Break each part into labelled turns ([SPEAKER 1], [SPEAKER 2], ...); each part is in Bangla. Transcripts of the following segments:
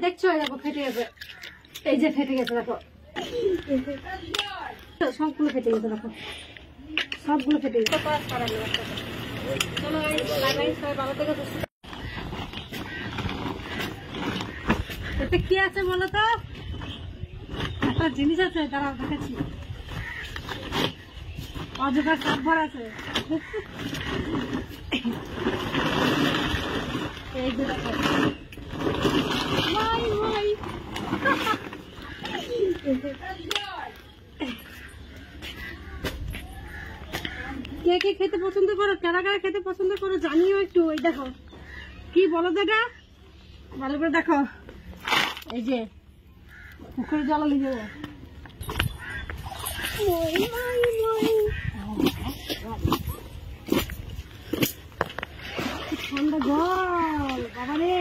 [SPEAKER 1] দেখছো দেখো ফেটে গেছে, এই যে ফেটে গেছে দেখো, সবগুলো ফেটে গেছে দেখো, সবগুলো ফেটে গেছে। চলো বাই বাই, সবাই ভালো থেকে। এতে কি আছে বলো তো? একটা জিনিস আছে, দাঁড়াও দেখাচ্ছি। অযথা কাপ ভর আছে, এই যে দেখো। কে কে খেতে পছন্দ করো, কারা কারা খেতে পছন্দ করো জানিও একটু। এই দেখো কি বলো তো, এটা ভালো করে দেখো। এই যে পুকুরে জল নিয়ে যাবো, ঠান্ডা জল বাবা রে।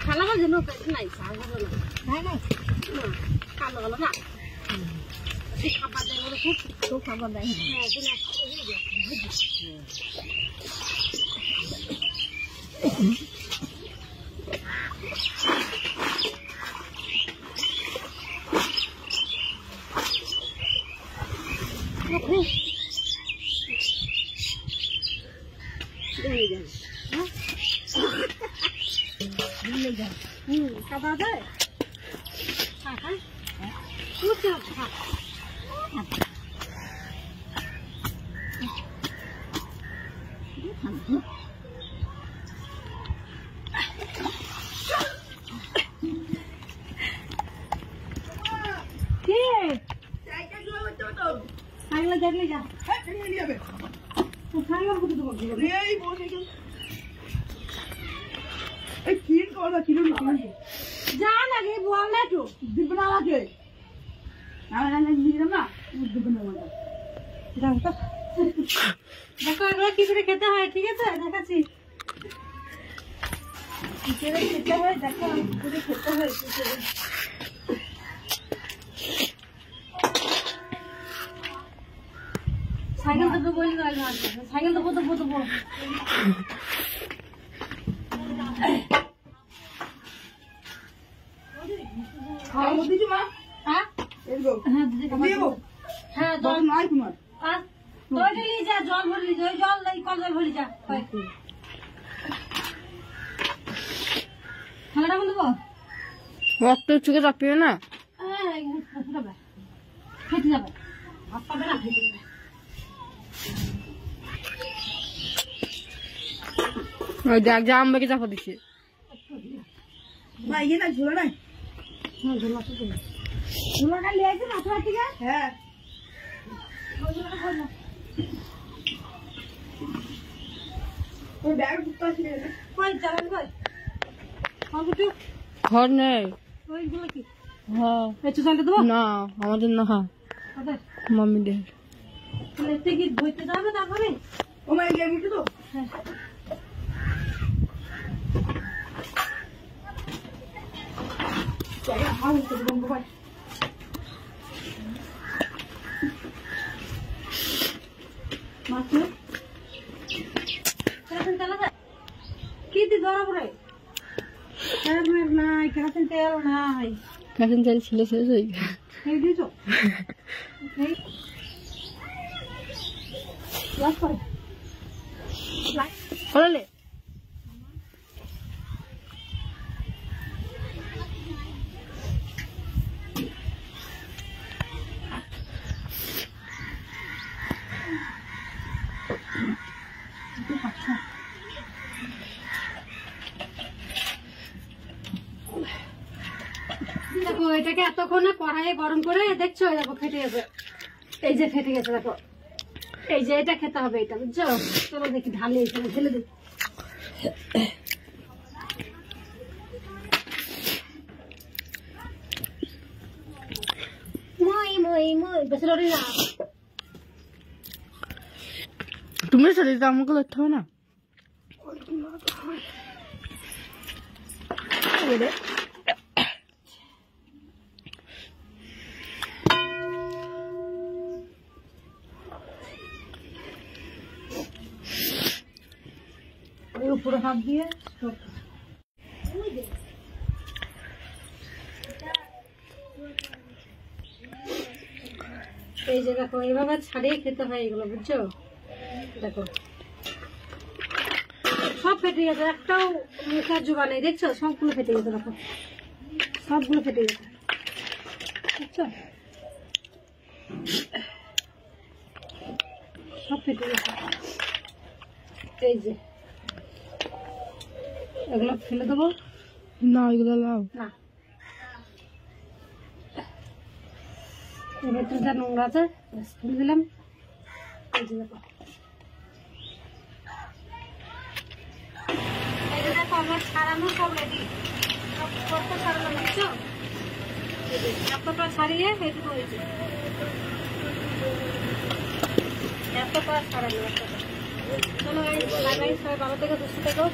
[SPEAKER 1] খালা ভালো জন্য নাই, ভালো না কালো ভালো না, খাবার দেয় খুব, খুব খাবার দেয়। খাওয়া যায় দেখো এগুলো কি করে খেতে হয়, ঠিক আছে দেখাচ্ছি কি করে খেতে হয়। দেখো কি করে খেতে হয়, সাইকেল তো বলি সাইকেল তো কত কত বড়। হ্যাঁ জল নয় তোমার, যা জল ভরলি, ওই জল কল জল ভরি যা। ঠান্ডা বন্ধ রক্ত চোখে চাপিও না, ফেটে যাবে, হাত পাবে না, ফেটে যাবে। ওই দেখ যা আমাকে চাপা দিচ্ছে ভাই, না ঝোলা নাই, ঝোলাটা নিয়ে আসে মাথা থেকে। হ্যাঁ ঘর নেই না আমাদের, না মাম্মিদের কি বইতে যাবে তারপরে। কি ধরা পড়ে নাই, কেরাসিন তেল নাই, কেরাসিন তেল ছিল শেষ হয়ে গেছে। দেখো এটাকে এতক্ষণ কড়াইয়ে গরম করে দেখছো, দেখো ফেটে গেছে, এই যে ফেটে গেছে দেখো, এই যে এটা খেতে হবে এটা, বুঝছো। চলো দেখি ঢালি, এখানে ঢেলে দিই। মই মই মই বেশি লড়ি না,
[SPEAKER 2] তুমি সাথে তো আমাকে করতে হবে না।
[SPEAKER 1] উপরে হাত দিয়ে এই যে দেখো এইভাবে ছাড়িয়ে খেতে হয় এগুলো, বুঝছো? দেখো সব ফেটে গেছে, একটাও মুখের জোড়া নেই, দেখছো? সবগুলো ফেটে গেছে, দেখো সবগুলো ফেটে গেছে, বুঝছো? সব ফেটে গেছে। এই যে এগুলো ফেলে দেবো
[SPEAKER 2] না, এগুলো লাও
[SPEAKER 1] না, এর ভেতরে যা নোংরা আছে ফেলে দিলাম। এই যে দেখো, এই যে দেখো আমার ছাড়ানো সব রেডি, সব করতে ছাড়ালাম, বুঝছো? এতটা ছাড়িয়ে এটুকু হয়েছে, এতটা ছাড়ানো। চলো, সবাই ভালো থেকো, সুস্থ থেকো।